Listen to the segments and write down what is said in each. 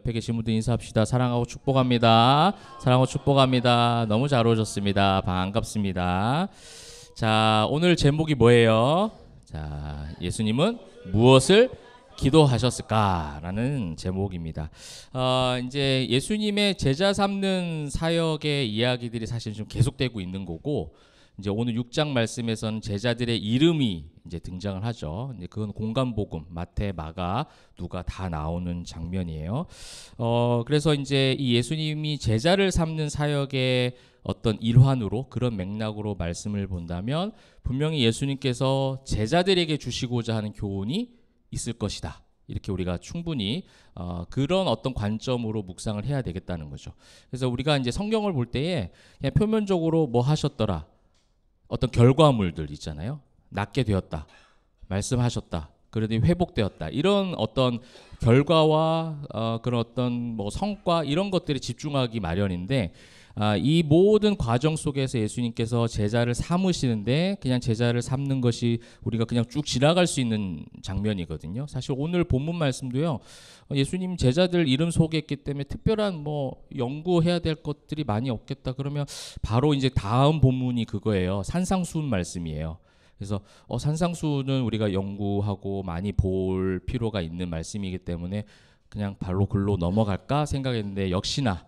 옆에 계신 분들 인사합시다. 사랑하고 축복합니다. 사랑하고 축복합니다. 너무 잘 오셨습니다. 반갑습니다. 자, 오늘 제목이 뭐예요? 자, 예수님은 무엇을 기도하셨을까라는 제목입니다. 이제 예수님의 제자 삼는 사역의 이야기들이 사실 좀 계속되고 있는 거고, 이제 오늘 6장 말씀에서는 제자들의 이름이 이제 등장을 하죠. 이제 그건 공간복음, 마태, 마가, 누가 다 나오는 장면이에요. 그래서 이제 이 예수님이 제자를 삼는 사역의 어떤 일환으로, 그런 맥락으로 말씀을 본다면 분명히 예수님께서 제자들에게 주시고자 하는 교훈이 있을 것이다. 이렇게 우리가 충분히 그런 어떤 관점으로 묵상을 해야 되겠다는 거죠. 그래서 우리가 이제 성경을 볼 때에 그냥 표면적으로 뭐 하셨더라, 어떤 결과물들 있잖아요. 낫게 되었다, 말씀하셨다, 그러더니 회복되었다, 이런 어떤 결과와 그런 어떤 뭐 성과, 이런 것들에 집중하기 마련인데, 이 모든 과정 속에서 예수님께서 제자를 삼으시는데 그냥 제자를 삼는 것이 우리가 그냥 쭉 지나갈 수 있는 장면이거든요. 사실 오늘 본문 말씀도요, 예수님 제자들 이름 소개했기 때문에 특별한 뭐 연구해야 될 것들이 많이 없겠다 그러면 바로 이제 다음 본문이 그거예요. 산상수훈 말씀이에요. 그래서 산상수훈은 우리가 연구하고 많이 볼 필요가 있는 말씀이기 때문에 그냥 바로 글로 넘어갈까 생각했는데, 역시나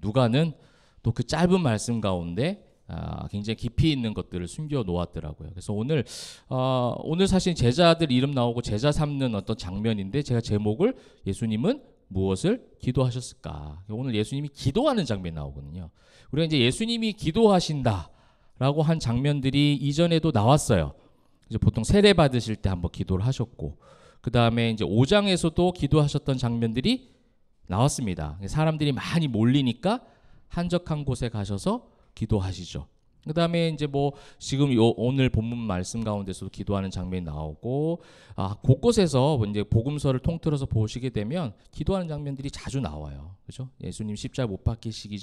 누가는 또 그 짧은 말씀 가운데 굉장히 깊이 있는 것들을 숨겨 놓았더라고요. 그래서 오늘 사실 제자들 이름 나오고 제자 삼는 어떤 장면인데, 제가 제목을 예수님은 무엇을 기도하셨을까? 오늘 예수님이 기도하는 장면이 나오거든요. 우리가 이제 예수님이 기도하신다라고 한 장면들이 이전에도 나왔어요. 이제 보통 세례 받으실 때 한번 기도를 하셨고, 그 다음에 이제 5장에서도 기도하셨던 장면들이 나왔습니다. 사람들이 많이 몰리니까 한적한 곳에 가셔서 기도하시죠. 그 다음에 이제 뭐 지금 오늘 본문 말씀 가운데서도 기도하는 장면이 나오고, 곳곳에서 이제 복음서를 통틀어서 보시게 되면 기도하는 장면들이 자주 나와요. 그죠? 예수님 십자가 못 박히시기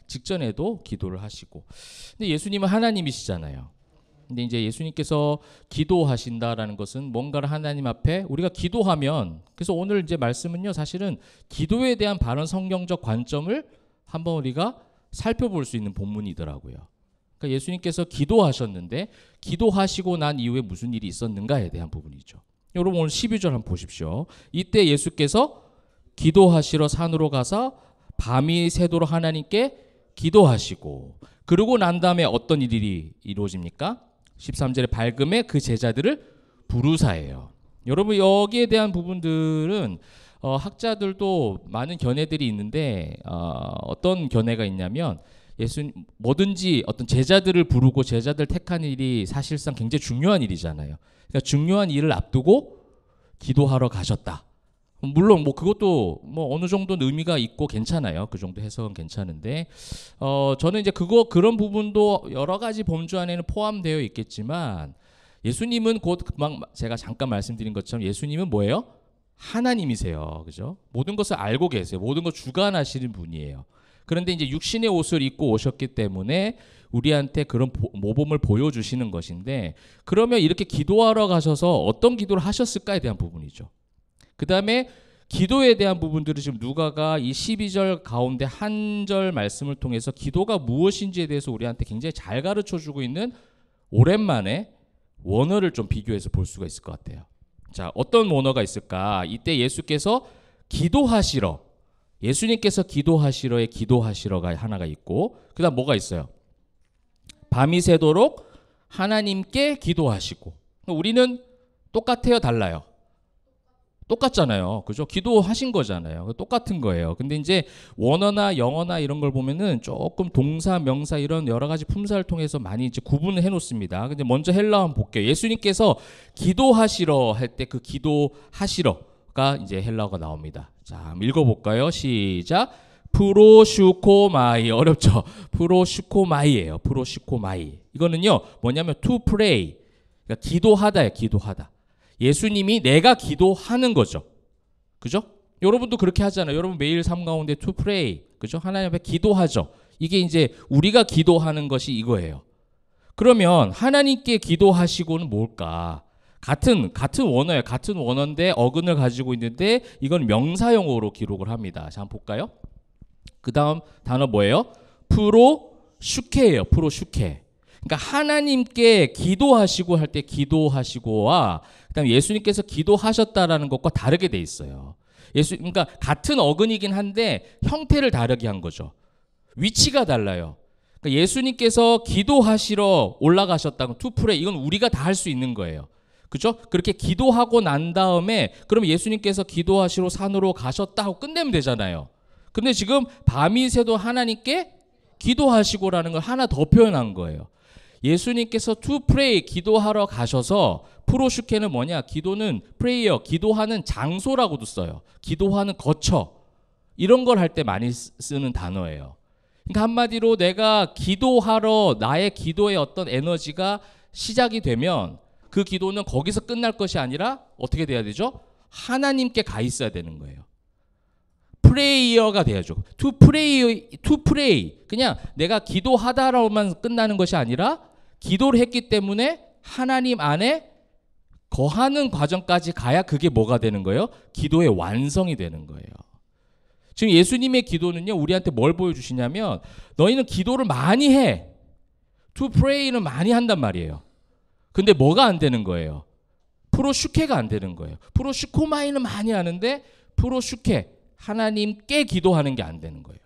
직전에도 기도를 하시고. 근데 예수님은 하나님이시잖아요. 근데 이제 예수님께서 기도하신다라는 것은 뭔가를 하나님 앞에 우리가 기도하면, 그래서 오늘 이제 말씀은요, 사실은 기도에 대한 바른 성경적 관점을 한번 우리가 살펴볼 수 있는 본문이더라고요. 그러니까 예수님께서 기도하셨는데 기도하시고 난 이후에 무슨 일이 있었는가에 대한 부분이죠. 여러분 오늘 12절 한번 보십시오. 이때 예수께서 기도하시러 산으로 가서 밤이 새도록 하나님께 기도하시고, 그러고 난 다음에 어떤 일이 이루어집니까? 13절에 밝음에 그 제자들을 부르사예요. 여러분 여기에 대한 부분들은 학자들도 많은 견해들이 있는데, 어떤 견해가 있냐면 뭐든지 어떤 제자들을 부르고 제자들 택하는 일이 사실상 굉장히 중요한 일이잖아요. 그러니까 중요한 일을 앞두고 기도하러 가셨다. 물론 뭐 그것도 뭐 어느 정도는 의미가 있고 괜찮아요. 그 정도 해석은 괜찮은데, 저는 이제 그런 부분도 여러 가지 범주 안에는 포함되어 있겠지만, 예수님은 곧 금방 제가 잠깐 말씀드린 것처럼 예수님은 뭐예요? 하나님이세요. 그죠? 모든 것을 알고 계세요. 모든 걸 주관하시는 분이에요. 그런데 이제 육신의 옷을 입고 오셨기 때문에 우리한테 그런 모범을 보여주시는 것인데, 그러면 이렇게 기도하러 가셔서 어떤 기도를 하셨을까에 대한 부분이죠. 그 다음에 기도에 대한 부분들을 지금 누가가 이 12절 가운데 한 절 말씀을 통해서 기도가 무엇인지에 대해서 우리한테 굉장히 잘 가르쳐주고 있는, 오랜만에 원어를 좀 비교해서 볼 수가 있을 것 같아요. 자, 어떤 원어가 있을까? 이때 예수께서 기도하시러, 예수님께서 기도하시러의 기도하시러가 하나가 있고, 그 다음 뭐가 있어요? 밤이 새도록 하나님께 기도하시고. 우리는 똑같아요, 달라요? 똑같잖아요. 그죠? 기도하신 거잖아요. 똑같은 거예요. 근데 이제 원어나 영어나 이런 걸 보면은 조금 동사, 명사 이런 여러 가지 품사를 통해서 많이 이제 구분을 해 놓습니다. 근데 먼저 헬라어 한번 볼게요. 예수님께서 기도하시러 할 때 그 기도하시러가 이제 헬라어가 나옵니다. 자, 한번 읽어볼까요? 시작. 프로슈코마이. 어렵죠? 프로슈코마이예요. 프로슈코마이. 이거는요, 뭐냐면 to pray. 그러니까 기도하다예요. 기도하다. 예수님이 내가 기도하는 거죠. 그죠? 여러분도 그렇게 하잖아요. 여러분 매일 삶 가운데 to pray. 그죠? 하나님 앞에 기도하죠. 이게 이제 우리가 기도하는 것이 이거예요. 그러면 하나님께 기도하시고는 뭘까? 같은 원어예요. 같은 원어인데 어근을 가지고 있는데 이건 명사형으로 기록을 합니다. 자, 한번 볼까요? 그 다음 단어 뭐예요? 프로슈케예요. 프로슈케. 그러니까 하나님께 기도하시고 할 때 기도하시고와 그다음에 예수님께서 기도하셨다라는 것과 다르게 돼 있어요. 그러니까 같은 어근이긴 한데 형태를 다르게 한 거죠. 위치가 달라요. 그러니까 예수님께서 기도하시러 올라가셨다고 투프레이 이건 우리가 다 할 수 있는 거예요. 그죠? 그렇게 기도하고 난 다음에 그러면 예수님께서 기도하시러 산으로 가셨다 하고 끝내면 되잖아요. 근데 지금 밤이 새도 하나님께 기도하시고라는 걸 하나 더 표현한 거예요. 예수님께서 to pray 기도하러 가셔서 프로슈케는 뭐냐? 기도는 prayer 기도하는 장소라고도 써요. 기도하는 거처 이런 걸 할 때 많이 쓰는 단어예요. 그러니까 한마디로 내가 기도하러 나의 기도의 어떤 에너지가 시작이 되면 그 기도는 거기서 끝날 것이 아니라 어떻게 돼야 되죠? 하나님께 가 있어야 되는 거예요. 프레이어가 돼야죠. to pray. 그냥 내가 기도하다로만 끝나는 것이 아니라 기도를 했기 때문에 하나님 안에 거하는 과정까지 가야 그게 뭐가 되는 거예요? 기도의 완성이 되는 거예요. 지금 예수님의 기도는요, 우리한테 뭘 보여주시냐면 너희는 기도를 많이 해. to pray는 많이 한단 말이에요. 근데 뭐가 안 되는 거예요? 프로슈케가 안 되는 거예요. 프로슈코마이는 많이 하는데 프로슈케 하나님께 기도하는 게 안 되는 거예요.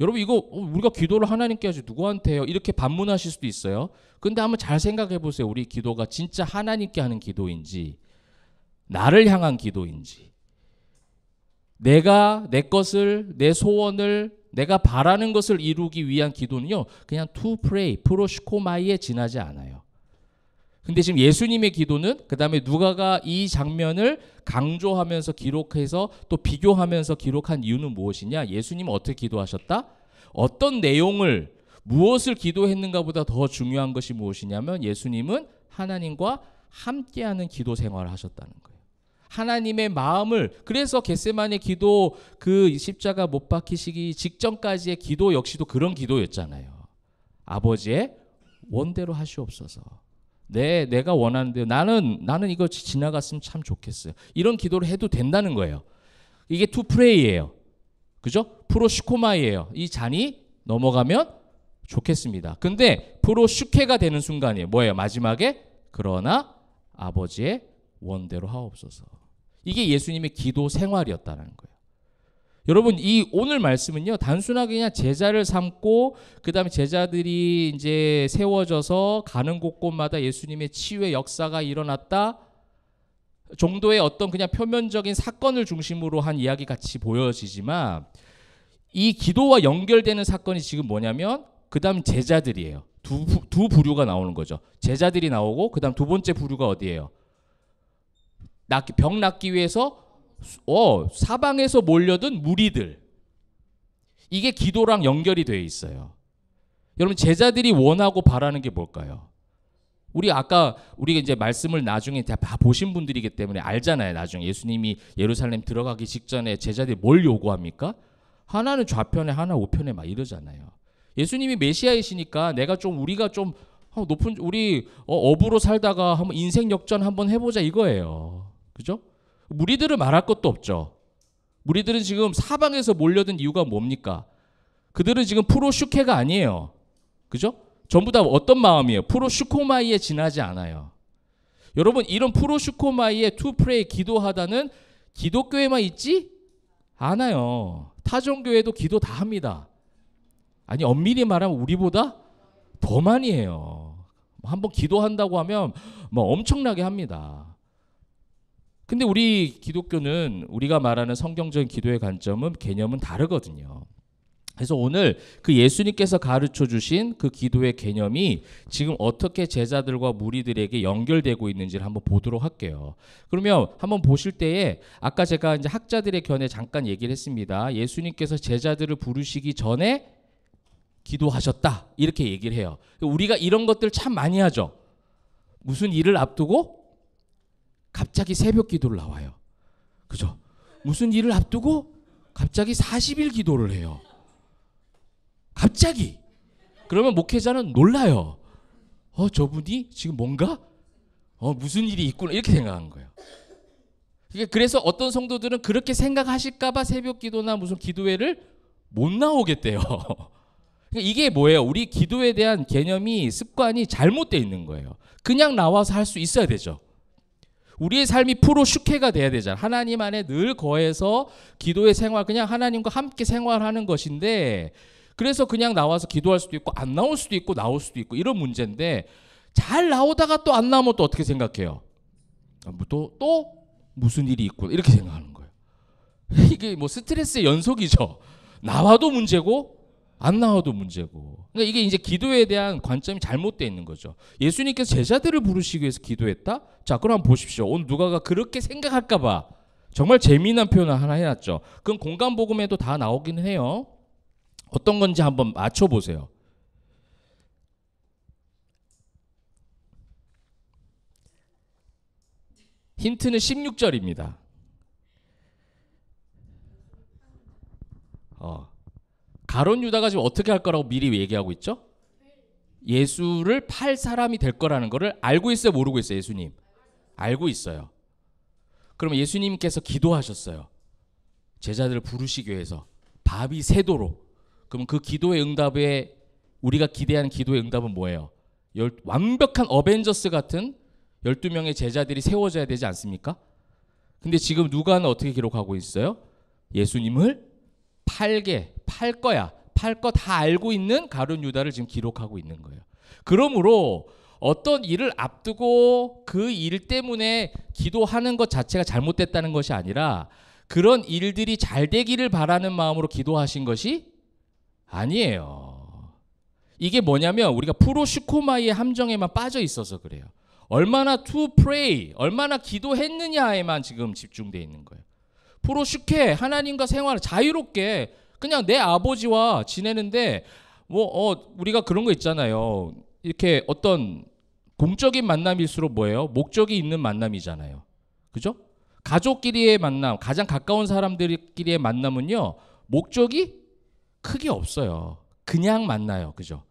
여러분 이거 우리가 기도를 하나님께 하지 누구한테 해요? 이렇게 반문하실 수도 있어요. 근데 한번 잘 생각해 보세요. 우리 기도가 진짜 하나님께 하는 기도인지 나를 향한 기도인지 내가 내 것을 내 소원을 내가 바라는 것을 이루기 위한 기도는요. 그냥 to pray, 프로슈코마이에 지나지 않아요. 근데 지금 예수님의 기도는 그 다음에 누가가 이 장면을 강조하면서 기록해서 또 비교하면서 기록한 이유는 무엇이냐? 예수님은 어떻게 기도하셨다? 어떤 내용을 무엇을 기도했는가 보다 더 중요한 것이 무엇이냐면 예수님은 하나님과 함께하는 기도 생활을 하셨다는 거예요. 하나님의 마음을 그래서 겟세마네 기도 그 십자가 못 박히시기 직전까지의 기도 역시도 그런 기도였잖아요. 아버지의 원대로 하시옵소서. 내가 원하는데 나는 이거 지나갔으면 참 좋겠어요. 이런 기도를 해도 된다는 거예요. 이게 to pray예요. 그죠? 프로슈코마이예요. 이 잔이 넘어가면 좋겠습니다. 근데 프로슈케가 되는 순간이에요. 뭐예요? 마지막에 그러나 아버지의 원대로 하옵소서. 이게 예수님의 기도 생활이었다는 거예요. 여러분 이 오늘 말씀은요 단순하게 그냥 제자를 삼고 그 다음에 제자들이 이제 세워져서 가는 곳곳마다 예수님의 치유의 역사가 일어났다 정도의 어떤 그냥 표면적인 사건을 중심으로 한 이야기 같이 보여지지만 이 기도와 연결되는 사건이 지금 뭐냐면 그 다음 제자들이에요. 두 부류가 나오는 거죠. 제자들이 나오고 그 다음 두 번째 부류가 어디예요? 병 낫기 위해서 사방에서 몰려든 무리들. 이게 기도랑 연결이 되어 있어요. 여러분 제자들이 원하고 바라는 게 뭘까요? 우리가 이제 말씀을 나중에 다 보신 분들이기 때문에 알잖아요. 나중에 예수님이 예루살렘 들어가기 직전에 제자들이 뭘 요구합니까? 하나는 좌편에 하나 우편에 막 이러잖아요. 예수님이 메시아이시니까 우리가 좀 높은 우리 어부로 살다가 한번 인생 역전 한번 해보자 이거예요. 그죠? 무리들은 말할 것도 없죠. 무리들은 지금 사방에서 몰려든 이유가 뭡니까? 그들은 지금 프로슈케가 아니에요. 그죠? 전부 다 어떤 마음이에요? 프로슈코마이에 지나지 않아요. 여러분 이런 프로슈코마이에 to pray 기도하다는 기독교에만 있지 않아요. 타종교회도 기도 다 합니다. 아니 엄밀히 말하면 우리보다 더 많이 해요. 한번 기도한다고 하면 뭐 엄청나게 합니다. 근데 우리 기독교는 우리가 말하는 성경적인 기도의 개념은 다르거든요. 그래서 오늘 그 예수님께서 가르쳐 주신 그 기도의 개념이 지금 어떻게 제자들과 무리들에게 연결되고 있는지를 한번 보도록 할게요. 그러면 한번 보실 때에 아까 제가 이제 학자들의 견해 잠깐 얘기를 했습니다. 예수님께서 제자들을 부르시기 전에 기도하셨다 이렇게 얘기를 해요. 우리가 이런 것들 참 많이 하죠. 무슨 일을 앞두고 갑자기 새벽 기도를 나와요. 그죠? 무슨 일을 앞두고 갑자기 40일 기도를 해요. 갑자기. 그러면 목회자는 놀라요. 저분이 지금 뭔가 무슨 일이 있구나 이렇게 생각한 거예요. 그래서 어떤 성도들은 그렇게 생각하실까봐 새벽 기도나 무슨 기도회를 못 나오겠대요. 이게 뭐예요? 우리 기도에 대한 개념이 습관이 잘못되어 있는 거예요. 그냥 나와서 할 수 있어야 되죠. 우리의 삶이 프로 슈케가 돼야 되잖아요. 하나님 안에 늘 거해서 기도의 생활, 그냥 하나님과 함께 생활하는 것인데, 그래서 그냥 나와서 기도할 수도 있고 안 나올 수도 있고 나올 수도 있고 이런 문제인데, 잘 나오다가 또 안 나오면 또 어떻게 생각해요? 또 무슨 일이 있구나 이렇게 생각하는 거예요. 이게 뭐 스트레스의 연속이죠. 나와도 문제고 안 나와도 문제고. 그러니까 이게 이제 기도에 대한 관점이 잘못되어 있는 거죠. 예수님께서 제자들을 부르시기 위해서 기도했다? 자, 그럼 한번 보십시오. 오늘 누가가 그렇게 생각할까 봐 정말 재미난 표현을 하나 해놨죠. 그건 공간복음에도 다 나오기는 해요. 어떤 건지 한번 맞춰보세요. 힌트는 16절입니다. 가룟 유다가 지금 어떻게 할 거라고 미리 얘기하고 있죠? 예수를 팔 사람이 될 거라는 거를 알고 있어요, 모르고 있어요? 예수님 알고 있어요. 그러면 예수님께서 기도하셨어요. 제자들을 부르시기 위해서 밥이 새도록. 그럼 그 기도의 응답에 우리가 기대하는 기도의 응답은 뭐예요? 완벽한 어벤져스 같은 12명의 제자들이 세워져야 되지 않습니까? 근데 지금 누가는 어떻게 기록하고 있어요? 예수님을 팔 거야. 팔 거 다 알고 있는 가룟 유다를 지금 기록하고 있는 거예요. 그러므로 어떤 일을 앞두고 그 일 때문에 기도하는 것 자체가 잘못됐다는 것이 아니라 그런 일들이 잘 되기를 바라는 마음으로 기도하신 것이 아니에요. 이게 뭐냐면 우리가 프로슈코마이의 함정에만 빠져 있어서 그래요. 얼마나 to pray, 얼마나 기도했느냐에만 지금 집중되어 있는 거예요. 프로슈케, 하나님과 생활을 자유롭게 그냥 내 아버지와 지내는데 우리가 그런 거 있잖아요. 이렇게 어떤 공적인 만남일수록 뭐예요? 목적이 있는 만남이잖아요. 그죠? 가족끼리의 만남, 가장 가까운 사람들끼리의 만남은요, 목적이 크게 없어요. 그냥 만나요. 그죠?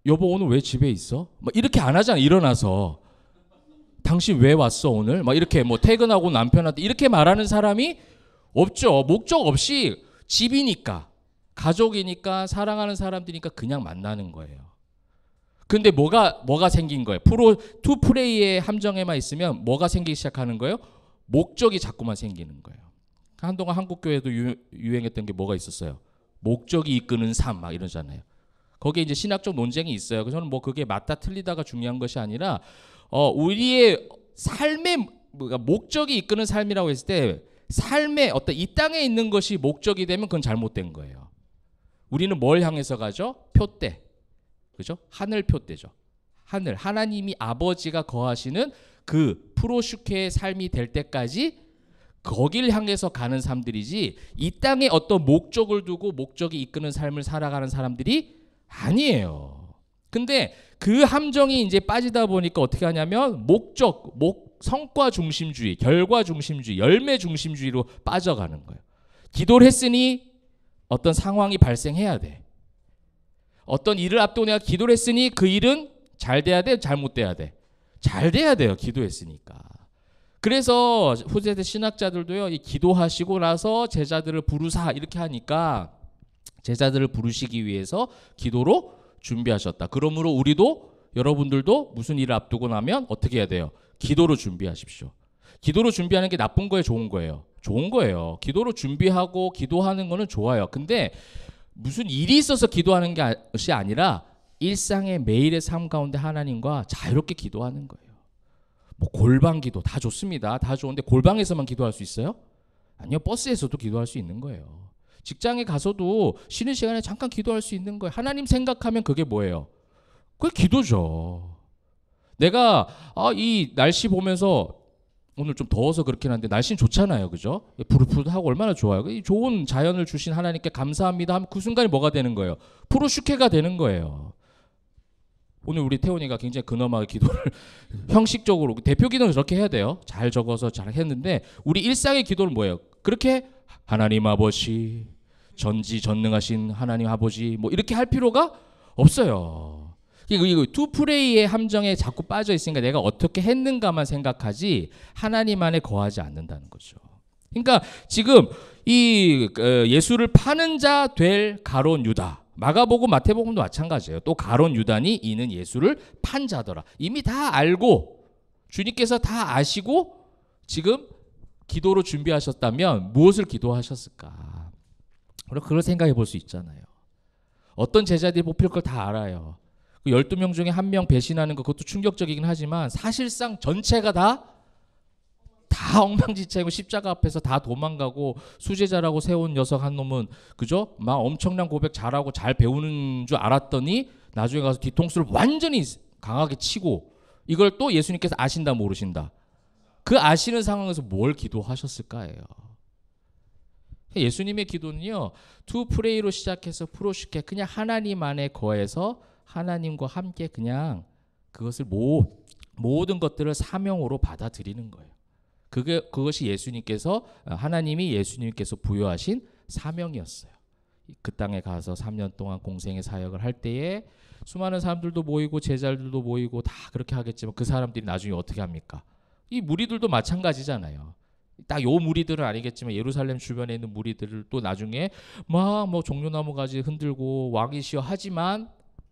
여보 오늘 왜 집에 있어? 막 이렇게 안 하잖아. 일어나서 당신 왜 왔어 오늘? 막 이렇게 뭐 퇴근하고 남편한테 이렇게 말하는 사람이 없죠. 목적 없이 집이니까, 가족이니까, 사랑하는 사람들이니까 그냥 만나는 거예요. 근데 뭐가 생긴 거예요? 투 프레이의 함정에만 있으면 뭐가 생기기 시작하는 거예요? 목적이 자꾸만 생기는 거예요. 한동안 한국 교회도 유행했던 게 뭐가 있었어요? 목적이 이끄는 삶 막 이러잖아요. 거기에 이제 신학적 논쟁이 있어요. 그래서 저는 뭐 그게 맞다 틀리다가 중요한 것이 아니라 우리의 삶의 목적이 이끄는 삶이라고 했을 때 삶의 어떤 이 땅에 있는 것이 목적이 되면 그건 잘못된 거예요. 우리는 뭘 향해서 가죠? 표대. 그죠? 하늘 표대죠. 하나님이 아버지가 거하시는 그 프로슈케의 삶이 될 때까지 거길 향해서 가는 삶들이지 이 땅에 어떤 목적을 두고 목적이 이끄는 삶을 살아가는 사람들이 아니에요. 근데 그 함정이 이제 빠지다 보니까 어떻게 하냐면 성과 중심주의, 결과 중심주의, 열매 중심주의로 빠져가는 거예요. 기도를 했으니 어떤 상황이 발생해야 돼. 어떤 일을 앞두고 내가 기도를 했으니 그 일은 잘 돼야 돼, 잘못돼야 돼. 잘 돼야 돼요. 기도했으니까. 그래서 후세대 신학자들도요, 이 기도하시고 나서 제자들을 부르사 이렇게 하니까 제자들을 부르시기 위해서 기도로 준비하셨다. 그러므로 우리도 여러분들도 무슨 일을 앞두고 나면 어떻게 해야 돼요? 기도로 준비하십시오. 기도로 준비하는 게 나쁜 거예요, 좋은 거예요? 좋은 거예요. 기도로 준비하고 기도하는 거는 좋아요. 근데 무슨 일이 있어서 기도하는 것이 아니라 일상의 매일의 삶 가운데 하나님과 자유롭게 기도하는 거예요. 뭐 골방 기도 다 좋습니다. 다 좋은데 골방에서만 기도할 수 있어요? 아니요. 버스에서도 기도할 수 있는 거예요. 직장에 가서도 쉬는 시간에 잠깐 기도할 수 있는 거예요. 하나님 생각하면 그게 뭐예요? 그게 기도죠. 내가 이 날씨 보면서 오늘 좀 더워서 그렇긴 한데 날씨는 좋잖아요. 그죠? 푸릇푸릇하고 얼마나 좋아요. 이 좋은 자연을 주신 하나님께 감사합니다 하면 그 순간에 뭐가 되는 거예요? 프로슈케가 되는 거예요. 오늘 우리 태훈이가 굉장히 근엄하게 기도를 형식적으로 대표 기도는 저렇게 해야 돼요. 잘 적어서 잘 했는데 우리 일상의 기도는 뭐예요? 그렇게 하나님 아버지, 전지전능하신 하나님 아버지 뭐 이렇게 할 필요가 없어요. 이거 투프레이의 함정에 자꾸 빠져 있으니까 내가 어떻게 했는가만 생각하지 하나님 안에 거하지 않는다는 거죠. 그러니까 지금 이 예수를 파는 자 될 가룟 유다, 마가복음 마태복음도 마찬가지예요. 또 가룟 유다니 이는 예수를 판 자더라. 이미 다 알고 주님께서 다 아시고 지금 기도로 준비하셨다면 무엇을 기도하셨을까? 그걸 생각해 볼 수 있잖아요. 어떤 제자들이 뽑힐 걸 다 알아요. 12명 중에 한 명 배신하는 거 그것도 충격적이긴 하지만 사실상 전체가 다 엉망진창이고 십자가 앞에서 다 도망가고 수제자라고 세운 녀석 한 놈은 그죠? 막 엄청난 고백 잘하고 잘 배우는 줄 알았더니 나중에 가서 뒤통수를 완전히 강하게 치고 이걸 또 예수님께서 아신다 모르신다. 그 아시는 상황에서 뭘 기도하셨을까요? 예수님의 기도는요. 투 프레이로 시작해서 프로슈케 그냥 하나님 안에 거해서 하나님과 함께 그냥 그것을 모든 것들을 사명으로 받아들이는 거예요. 그것이 하나님이 예수님께서 부여하신 사명이었어요. 그 땅에 가서 3년 동안 공생의 사역을 할 때에 수많은 사람들도 모이고 제자들도 모이고 다 그렇게 하겠지만 그 사람들이 나중에 어떻게 합니까? 이 무리들도 마찬가지잖아요. 딱 요 무리들은 아니겠지만 예루살렘 주변에 있는 무리들을 또 나중에 막 뭐 종려나무 가지 흔들고 왕이시여 하지만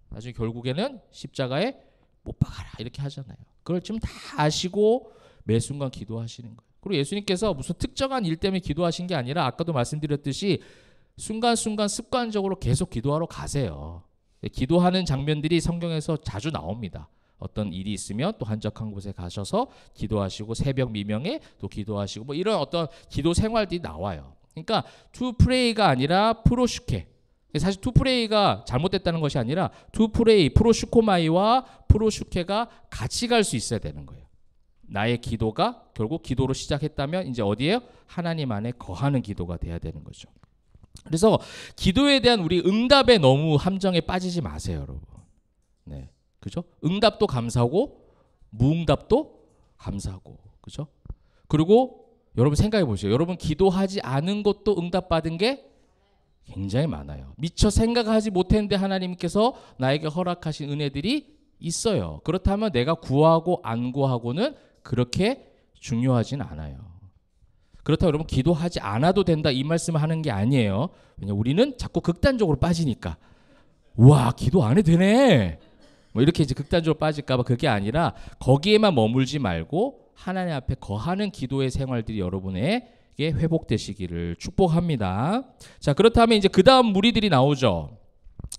나중에 결국에는 십자가에 못 박아라 이렇게 하잖아요. 그걸 지금 다 아시고 매 순간 기도하시는 거예요. 그리고 예수님께서 무슨 특정한 일 때문에 기도하신 게 아니라 아까도 말씀드렸듯이 순간순간 습관적으로 계속 기도하러 가세요. 기도하는 장면들이 성경에서 자주 나옵니다. 어떤 일이 있으면 또 한적한 곳에 가셔서 기도하시고 새벽 미명에 또 기도하시고 뭐 이런 어떤 기도 생활들이 나와요. 그러니까 투 프레이가 아니라 프로슈케. 사실 투 프레이가 잘못됐다는 것이 아니라 투 프레이, 프로슈코마이와 프로슈케가 같이 갈 수 있어야 되는 거예요. 나의 기도가 결국 기도로 시작했다면 이제 어디에요? 하나님 안에 거하는 기도가 돼야 되는 거죠. 그래서 기도에 대한 우리 응답에 너무 함정에 빠지지 마세요, 여러분. 네, 그죠? 응답도 감사하고 무응답도 감사하고, 그죠? 그리고 여러분 생각해 보세요. 여러분 기도하지 않은 것도 응답받은 게 굉장히 많아요. 미처 생각하지 못했는데 하나님께서 나에게 허락하신 은혜들이 있어요. 그렇다면 내가 구하고 안 구하고는 그렇게 중요하진 않아요. 그렇다고 여러분 기도하지 않아도 된다 이 말씀을 하는 게 아니에요. 왜냐면 우리는 자꾸 극단적으로 빠지니까 우와 기도 안 해도 되네 뭐 이렇게 이제 극단적으로 빠질까 봐 그게 아니라 거기에만 머물지 말고 하나님 앞에 거하는 기도의 생활들이 여러분에게 회복되시기를 축복합니다. 자, 그렇다면 이제 그 다음 무리들이 나오죠.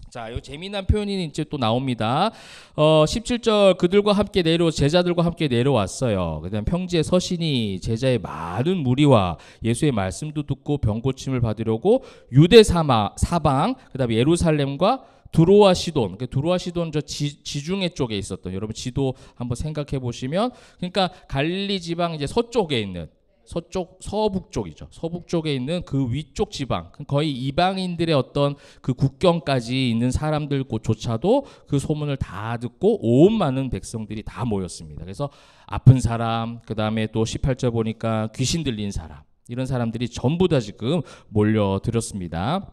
자, 요 재미난 표현이 이제 또 나옵니다. 17절 그들과 함께 제자들과 함께 내려왔어요. 그다음 평지에 서시니 제자의 많은 무리와 예수의 말씀도 듣고 병 고침을 받으려고 유대 사방 그다음에 예루살렘과 두로와 시돈. 두로와 시돈 저 지중해 쪽에 있었던 여러분 지도 한번 생각해 보시면 그러니까 갈릴리 지방 이제 서쪽에 있는 서북 쪽이죠. 서북 쪽에 있는 그 위쪽 지방, 거의 이방인들의 어떤 그 국경까지 있는 사람들조차도 그 소문을 다 듣고 온 많은 백성들이 다 모였습니다. 그래서 아픈 사람, 그 다음에 또 18절 보니까 귀신 들린 사람, 이런 사람들이 전부 다 지금 몰려들었습니다.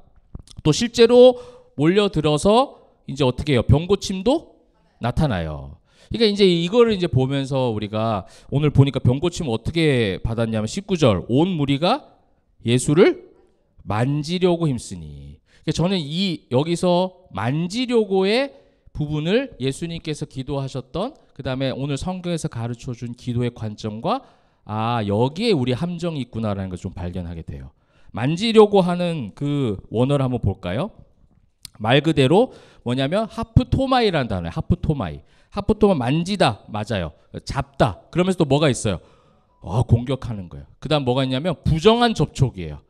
또 실제로 몰려들어서 이제 어떻게 해요? 병고침도 나타나요. 그러니까 이제 이거를 이제 보면서 우리가 오늘 보니까 병고침을 어떻게 받았냐면 19절 온 무리가 예수를 만지려고 힘쓰니. 그러니까 저는 여기서 만지려고의 부분을 예수님께서 기도하셨던 그 다음에 오늘 성경에서 가르쳐준 기도의 관점과 여기에 우리 함정이 있구나라는 걸 좀 발견하게 돼요. 만지려고 하는 그 원어를 한번 볼까요? 말 그대로 뭐냐면 하프토마이라는 단어예요. 하프토마이 만지다 맞아요. 잡다. 그러면서 또 뭐가 있어요? 공격하는 거예요. 그 다음 뭐가 있냐면 부정한 접촉이에요.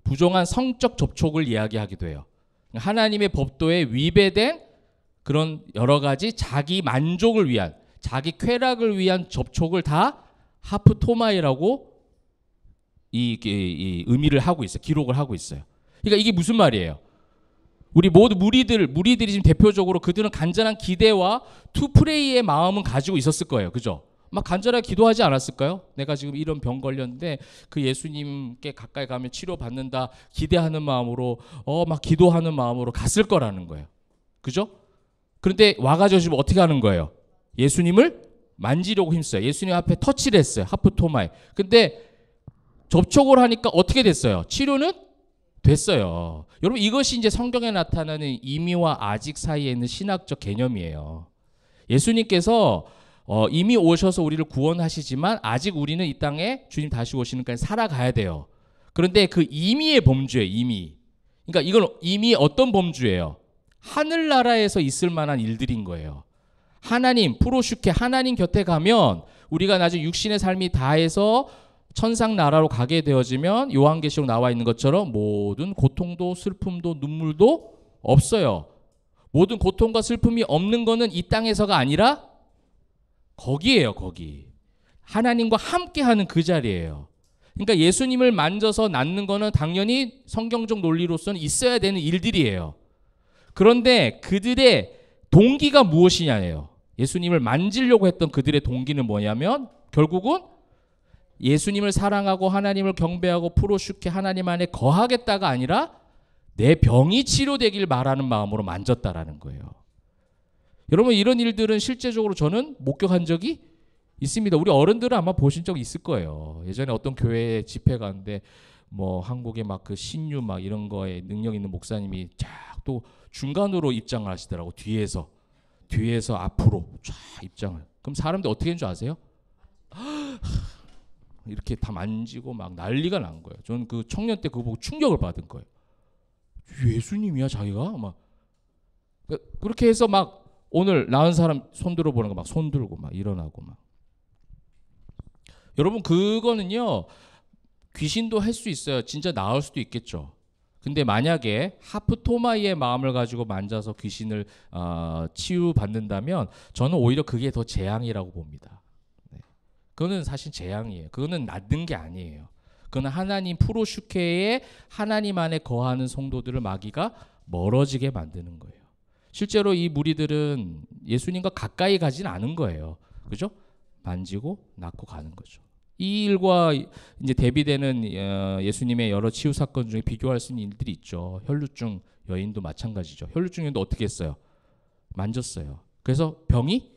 부정한 성적 접촉을 이야기하기도 해요. 하나님의 법도에 위배된 그런 여러 가지 자기 만족을 위한 자기 쾌락을 위한 접촉을 다 하프토마이라고 이 의미를 하고 있어요. 기록을 하고 있어요. 그러니까 이게 무슨 말이에요? 우리 모두 무리들이 지금 대표적으로 그들은 간절한 기대와 투프레이의 마음은 가지고 있었을 거예요. 그죠? 막 간절하게 기도하지 않았을까요? 내가 지금 이런 병 걸렸는데 그 예수님께 가까이 가면 치료받는다 기대하는 마음으로 막 기도하는 마음으로 갔을 거라는 거예요. 그죠? 그런데 와가지고 지금 어떻게 하는 거예요? 예수님을 만지려고 힘써요. 예수님 앞에 터치를 했어요. 하프토마에. 근데 접촉을 하니까 어떻게 됐어요? 치료는 됐어요. 여러분 이것이 이제 성경에 나타나는 이미와 아직 사이에 있는 신학적 개념이에요. 예수님께서 이미 오셔서 우리를 구원하시지만 아직 우리는 이 땅에 주님 다시 오시는까지 살아가야 돼요. 그런데 그 이미의 범주예요. 이미. 그러니까 이건 이미 어떤 범주예요? 하늘나라에서 있을 만한 일들인 거예요. 하나님 프로슈케 하나님 곁에 가면 우리가 나중에 육신의 삶이 다해서 천상 나라로 가게 되어지면 요한계시록 나와 있는 것처럼 모든 고통도 슬픔도 눈물도 없어요. 모든 고통과 슬픔이 없는 거는 이 땅에서가 아니라 거기예요. 거기. 하나님과 함께하는 그 자리예요. 그러니까 예수님을 만져서 낫는 거는 당연히 성경적 논리로서는 있어야 되는 일들이에요. 그런데 그들의 동기가 무엇이냐예요. 예수님을 만지려고 했던 그들의 동기는 뭐냐면 결국은 예수님을 사랑하고 하나님을 경배하고 프로슈케 하나님 안에 거하겠다가 아니라 내 병이 치료되길 바라는 마음으로 만졌다라는 거예요. 여러분 이런 일들은 실제적으로 저는 목격한 적이 있습니다. 우리 어른들은 아마 보신 적 있을 거예요. 예전에 어떤 교회에 집회 가는데 뭐 한국의 막 그 신유 막 이런 거에 능력 있는 목사님이 쫙 또 중간으로 입장을 하시더라고. 뒤에서 앞으로 쫙 입장을. 그럼 사람들 어떻게 하는 줄 아세요? 이렇게 다 만지고 막 난리가 난 거예요. 저는 그 청년 때 그거 보고 충격을 받은 거예요. 예수님이야 자기가? 막 그렇게 해서 막 오늘 나은 사람 손 들어보는 거 막 손 들고 막 일어나고 막. 여러분 그거는요 귀신도 할 수 있어요. 진짜 나을 수도 있겠죠. 근데 만약에 하프토마이의 마음을 가지고 만져서 귀신을 치유받는다면 저는 오히려 그게 더 재앙이라고 봅니다. 네. 그거는 사실 재앙이에요. 그거는 낫는 게 아니에요. 그건 하나님 프로슈케에 하나님 안에 거하는 성도들을 마귀가 멀어지게 만드는 거예요. 실제로 이 무리들은 예수님과 가까이 가진 않은 거예요. 그죠? 만지고 낫고 가는 거죠. 이 일과 이제 대비되는 예수님의 여러 치유 사건 중에 비교할 수 있는 일들이 있죠. 혈루증 여인도 마찬가지죠. 혈루증 여인도 어떻게 했어요? 만졌어요. 그래서 병이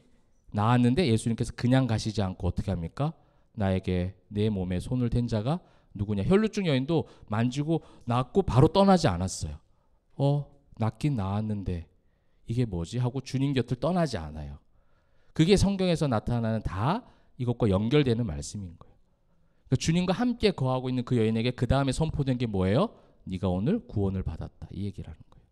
나았는데 예수님께서 그냥 가시지 않고 어떻게 합니까? 나에게 내 몸에 손을 댄 자가 누구냐? 혈루증 여인도 만지고 낫고 바로 떠나지 않았어요. 낫긴 나았는데 이게 뭐지? 하고 주님 곁을 떠나지 않아요. 그게 성경에서 나타나는 다 이것과 연결되는 말씀인 거예요. 그러니까 주님과 함께 거하고 있는 그 여인에게 그 다음에 선포된 게 뭐예요? 네가 오늘 구원을 받았다. 이 얘기라는 거예요.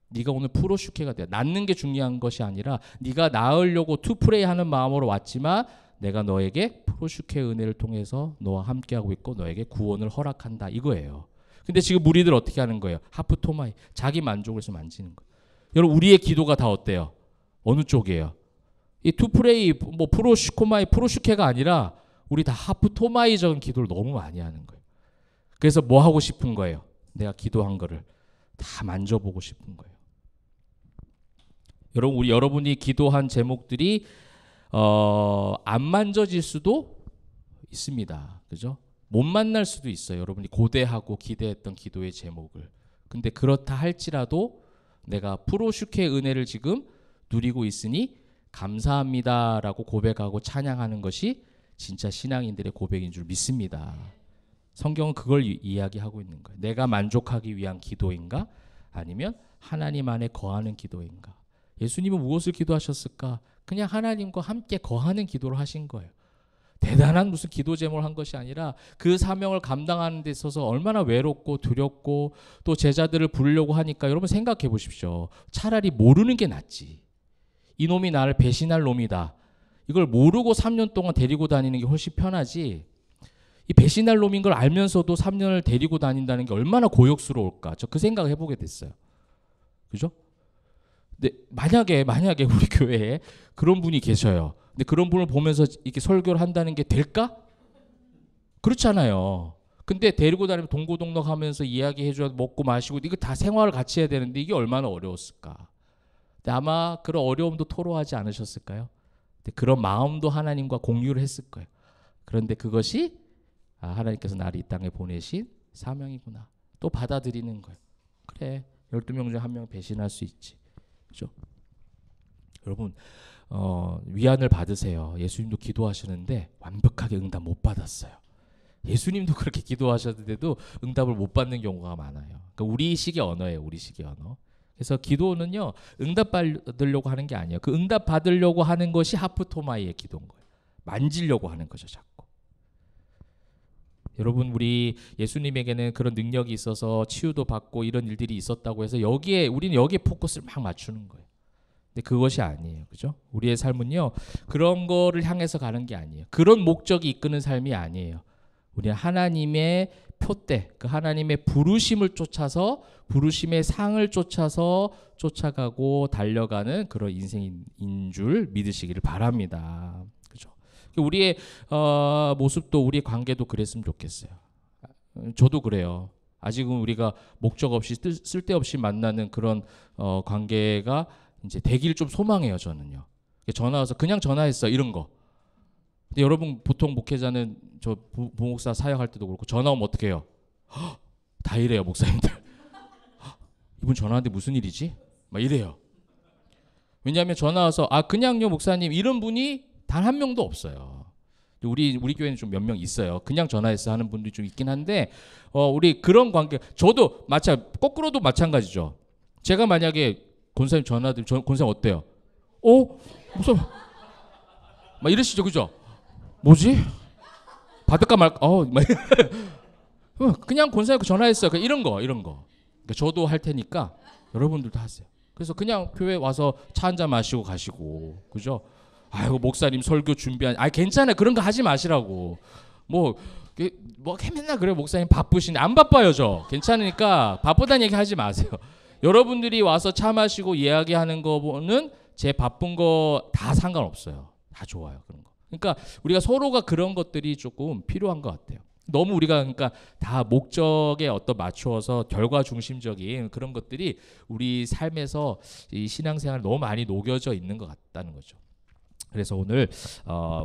네가 오늘 프로슈케가 돼. 낫는 게 중요한 것이 아니라 네가 나으려고 투프레이하는 마음으로 왔지만 내가 너에게 프로슈케 은혜를 통해서 너와 함께하고 있고 너에게 구원을 허락한다. 이거예요. 근데 지금 무리들 어떻게 하는 거예요? 하프토마이. 자기 만족을 해서 만지는 거예요. 여러분 우리의 기도가 다 어때요? 어느 쪽이에요? 이 투프레이 뭐 프로슈코마이 프로슈케가 아니라 우리 다 하프토마이적인 기도를 너무 많이 하는 거예요. 그래서 뭐 하고 싶은 거예요? 내가 기도한 거를 다 만져보고 싶은 거예요. 여러분 여러분이 기도한 제목들이 안 만져질 수도 있습니다. 그죠? 못 만날 수도 있어요. 여러분이 고대하고 기대했던 기도의 제목을. 근데 그렇다 할지라도 내가 프로슈케의 은혜를 지금 누리고 있으니 감사합니다라고 고백하고 찬양하는 것이 진짜 신앙인들의 고백인 줄 믿습니다. 성경은 그걸 이야기하고 있는 거예요. 내가 만족하기 위한 기도인가? 아니면 하나님 안에 거하는 기도인가? 예수님은 무엇을 기도하셨을까? 그냥 하나님과 함께 거하는 기도를 하신 거예요. 대단한 무슨 기도 제목을 한 것이 아니라 그 사명을 감당하는 데 있어서 얼마나 외롭고 두렵고 또 제자들을 부르려고 하니까 여러분 생각해 보십시오. 차라리 모르는 게 낫지. 이놈이 나를 배신할 놈이다. 이걸 모르고 3년 동안 데리고 다니는 게 훨씬 편하지. 이 배신할 놈인 걸 알면서도 3년을 데리고 다닌다는 게 얼마나 고역스러울까. 저 그 생각을 해보게 됐어요. 그죠? 근데 만약에 우리 교회에 그런 분이 계셔요. 근데 그런 분을 보면서 이렇게 설교를 한다는 게 될까? 그렇잖아요. 근데 데리고 다니면 동고동락하면서 이야기해줘야 먹고 마시고 이거 다 생활을 같이 해야 되는데 이게 얼마나 어려웠을까. 근데 아마 그런 어려움도 토로하지 않으셨을까요? 근데 그런 마음도 하나님과 공유를 했을 거예요. 그런데 그것이 하나님께서 나를 이 땅에 보내신 사명이구나. 또 받아들이는 거예요. 그래, 12명 중에 한 명 배신할 수 있지. 그죠? 여러분 위안을 받으세요. 예수님도 기도하시는데 완벽하게 응답 못 받았어요. 예수님도 그렇게 기도하셨는데도 응답을 못 받는 경우가 많아요. 그러니까 우리식의 언어예요. 우리식의 언어. 그래서 기도는요, 응답 받으려고 하는 게 아니에요. 그 응답 받으려고 하는 것이 하프토마이의 기도인 거예요. 만지려고 하는 거죠, 자꾸. 여러분, 우리 예수님에게는 그런 능력이 있어서 치유도 받고 이런 일들이 있었다고 해서 우리는 여기에 포커스를 막 맞추는 거예요. 근데 그것이 아니에요. 그죠? 우리의 삶은요, 그런 거를 향해서 가는 게 아니에요. 그런 목적이 이끄는 삶이 아니에요. 우리는 하나님의 표대, 그 하나님의 부르심을 쫓아서, 부르심의 상을 쫓아서 쫓아가고 달려가는 그런 인생인 줄 믿으시기를 바랍니다. 그죠? 우리의 모습도, 우리의 관계도 그랬으면 좋겠어요. 저도 그래요. 아직은 우리가 목적 없이 쓸데없이 만나는 그런 관계가 이제 되기를 좀 소망해요. 저는요. 전화 와서 그냥 전화했어 이런 거. 근데 여러분, 보통 목회자는 저 부목사 사역할 때도 그렇고 전화 오면 어떻게 해요? 다 이래요, 목사님들. 이분 전화하는데 무슨 일이지? 막 이래요. 왜냐하면 전화 와서 그냥요 목사님, 이런 분이 단 한 명도 없어요. 우리 교회는 좀 몇 명 있어요. 그냥 전화해서 하는 분들이 좀 있긴 한데 우리 그런 관계, 저도 거꾸로도 마찬가지죠. 제가 만약에 권사님 전화드리면 권사님 어때요? 무슨 막 이러시죠, 그죠? 뭐지? 받을까 말까? 그냥 권사님 전화했어요. 이런 거. 그러니까 저도 할 테니까 여러분들도 하세요. 그래서 그냥 교회 와서 차 한잔 마시고 가시고, 그죠? 아이고 목사님 설교 괜찮아요. 그런 거 하지 마시라고. 뭐 맨날 그래, 목사님 바쁘신데. 안 바빠요, 저. 괜찮으니까 바쁘다는 얘기 하지 마세요. 여러분들이 와서 차 마시고 이야기하는 거는 제 바쁜 거 다 상관없어요. 다 좋아요, 그런 거. 그러니까 우리가 서로가 그런 것들이 조금 필요한 것 같아요. 너무 우리가 그러니까 다 목적에 맞추어서 결과 중심적인 그런 것들이 우리 삶에서 이 신앙생활 너무 많이 녹여져 있는 것 같다는 거죠. 그래서 오늘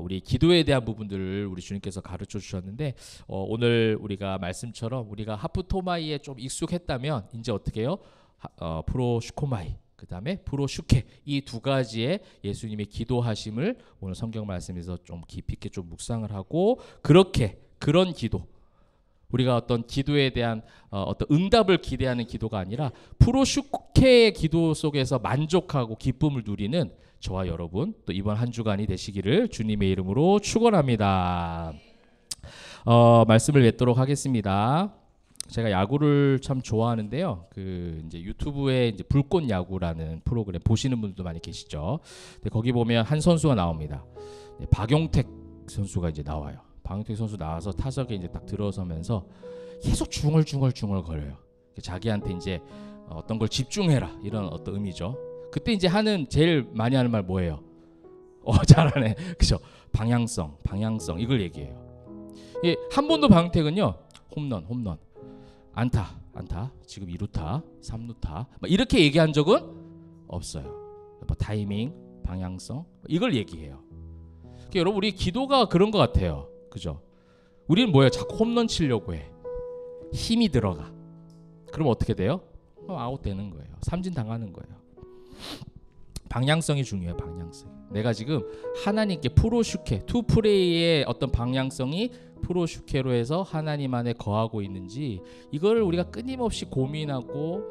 우리 기도에 대한 부분들을 우리 주님께서 가르쳐 주셨는데, 오늘 우리가 말씀처럼 우리가 하프토마이에 좀 익숙했다면 이제 어떻게 해요? 프로슈코마이, 그 다음에 프로슈케, 이 두 가지의 예수님의 기도하심을 오늘 성경 말씀에서 좀 깊이 있게 좀 묵상을 하고, 그런 기도, 우리가 어떤 기도에 대한 어떤 응답을 기대하는 기도가 아니라 프로슈케의 기도 속에서 만족하고 기쁨을 누리는 저와 여러분, 또 이번 한 주간이 되시기를 주님의 이름으로 축원합니다. 말씀을 맺도록 하겠습니다. 제가 야구를 참 좋아하는데요. 이제 유튜브에 이제 불꽃 야구라는 프로그램 보시는 분들도 많이 계시죠. 근데 거기 보면 한 선수가 나옵니다. 박용택 선수가 이제 나와요. 박용택 선수 나와서 타석에 이제 딱 들어서면서 계속 중얼중얼 거려요. 자기한테 이제 어떤 걸 집중해라, 이런 어떤 의미죠. 그때 이제 제일 많이 하는 말 뭐예요? 잘하네, 그죠? 방향성 이걸 얘기해요. 한 번도 박용택은요, 홈런, 안타, 지금 2루타, 3루타 이렇게 얘기한 적은 없어요. 타이밍, 방향성 이걸 얘기해요. 여러분, 우리 기도가 그런 것 같아요. 그죠? 우리는 뭐예요? 자꾸 홈런 치려고 해. 힘이 들어가. 그럼 어떻게 돼요? 아웃되는 거예요. 삼진 당하는 거예요. 방향성이 중요해요. 방향성. 내가 지금 하나님께 프로슈케, 투프레이의 어떤 방향성이 프로슈케로 해서 하나님 안에 거하고 있는지, 이걸 우리가 끊임없이 고민하고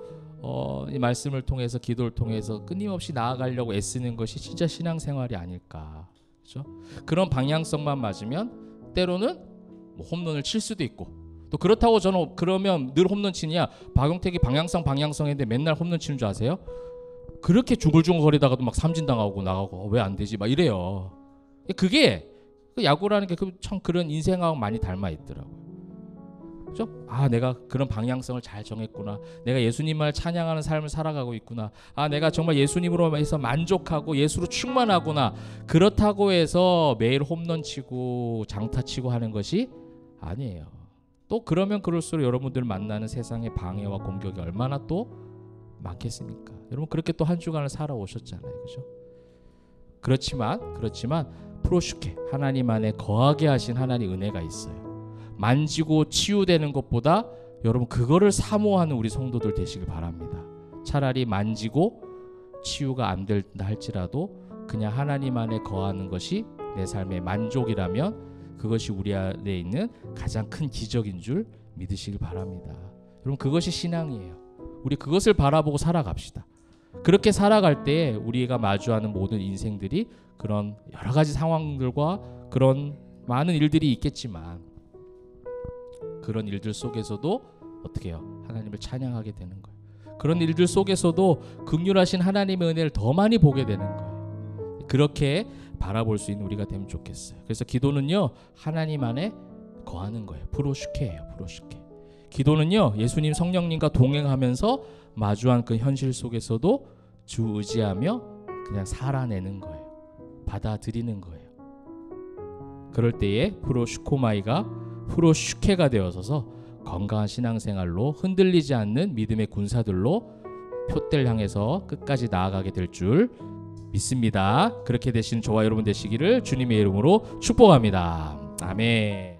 이 말씀을 통해서, 기도를 통해서 끊임없이 나아가려고 애쓰는 것이 진짜 신앙생활이 아닐까. 그렇죠? 그런 방향성만 맞으면 때로는 뭐 홈런을 칠 수도 있고, 또 그렇다고 저는 그러면 늘 홈런 치냐? 박용택이 방향성 했는데 맨날 홈런 치는 줄 아세요? 그렇게 중얼중얼거리다가도 막 삼진 당하고 나가고 왜 안 되지? 막 이래요. 그게 야구라는 게 참 그런 인생하고 많이 닮아 있더라고요. 그죠? 내가 그런 방향성을 잘 정했구나. 내가 예수님을 찬양하는 삶을 살아가고 있구나. 내가 정말 예수님으로 해서 만족하고 예수로 충만하구나. 그렇다고 해서 매일 홈런 치고 장타 치고 하는 것이 아니에요. 또 그러면 그럴수록 여러분들 만나는 세상의 방해와 공격이 얼마나 또 많겠습니까? 여러분, 그렇게 또 한 주간을 살아오셨잖아요. 그죠? 그렇지만 프로슈케, 하나님 안에 거하게 하신 하나님 은혜가 있어요. 만지고 치유되는 것보다 여러분 그거를 사모하는 우리 성도들 되시길 바랍니다. 차라리 만지고 치유가 안 된다 할지라도 그냥 하나님 안에 거하는 것이 내 삶의 만족이라면 그것이 우리 안에 있는 가장 큰 기적인 줄 믿으시길 바랍니다. 여러분, 그것이 신앙이에요. 우리 그것을 바라보고 살아갑시다. 그렇게 살아갈 때 우리가 마주하는 모든 인생들이 그런 여러 가지 상황들과 그런 많은 일들이 있겠지만 그런 일들 속에서도 어떻게 해요? 하나님을 찬양하게 되는 거예요. 그런 일들 속에서도 긍휼하신 하나님의 은혜를 더 많이 보게 되는 거예요. 그렇게 바라볼 수 있는 우리가 되면 좋겠어요. 그래서 기도는요, 하나님 안에 거하는 거예요. 프로슈케예요. 프로슈케. 기도는요, 예수님 성령님과 동행하면서 마주한 그 현실 속에서도 주 의지하며 그냥 살아내는 거예요. 받아들이는 거예요. 그럴 때에 프로슈코마이가 프로슈케가 되어서서 건강한 신앙생활로 흔들리지 않는 믿음의 군사들로 표대를 향해서 끝까지 나아가게 될 줄 믿습니다. 그렇게 되신 저와 여러분 되시기를 주님의 이름으로 축복합니다. 아멘.